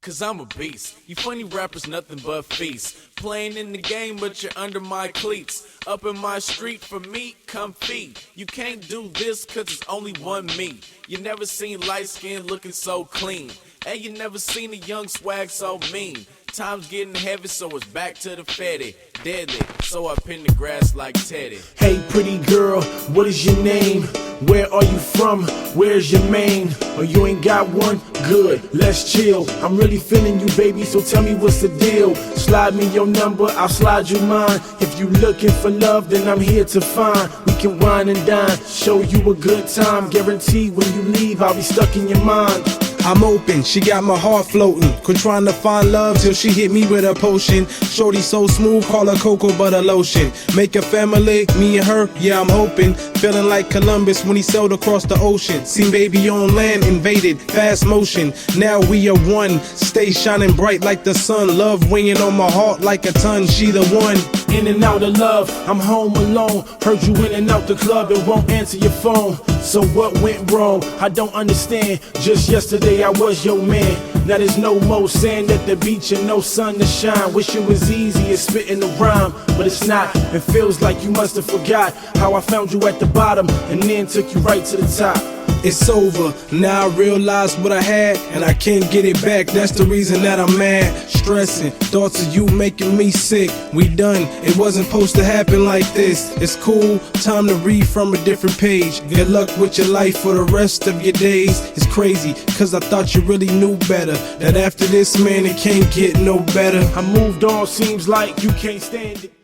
cause I'm a beast. You funny rappers, nothing but feast. Playing in the game, but you're under my cleats. Up in my street for me, come feed. You can't do this cause it's only one me. You never seen light skin looking so clean. And you never seen a young swag so mean. Time's getting heavy, so it's back to the fatty. Deadly, so I pin the grass like Teddy. Hey pretty girl, what is your name? Where are you from? Where's your mane? Oh, you ain't got one? Good, let's chill. I'm really feeling you, baby, so tell me what's the deal. Slide me your number, I'll slide you mine. If you looking for love, then I'm here to find. We can wine and dine, show you a good time. Guaranteed when you leave, I'll be stuck in your mind. I'm open, she got my heart floating. Quit trying to find love till she hit me with a potion. Shorty so smooth, call her cocoa butter lotion. Make a family, me and her, yeah I'm hoping. Feeling like Columbus when he sailed across the ocean. Seen baby on land, invaded, fast motion. Now we are one, stay shining bright like the sun. Love weighing on my heart like a ton, she the one. In and out of love, I'm home alone. Heard you in and out the club and won't answer your phone. So what went wrong? I don't understand. Just yesterday I was your man. Now there's no more sand at the beach and no sun to shine. Wish it was easy as spitting a rhyme, but it's not. It feels like you must have forgot how I found you at the bottom and then took you right to the top. It's over, now I realize what I had and I can't get it back, that's the reason that I'm mad. Stressing, thoughts of you making me sick. We done, it wasn't supposed to happen like this. It's cool, time to read from a different page. Good luck with your life for the rest of your days. It's crazy, cause I thought you really knew better. That after this man it can't get no better. I moved on, seems like you can't stand it.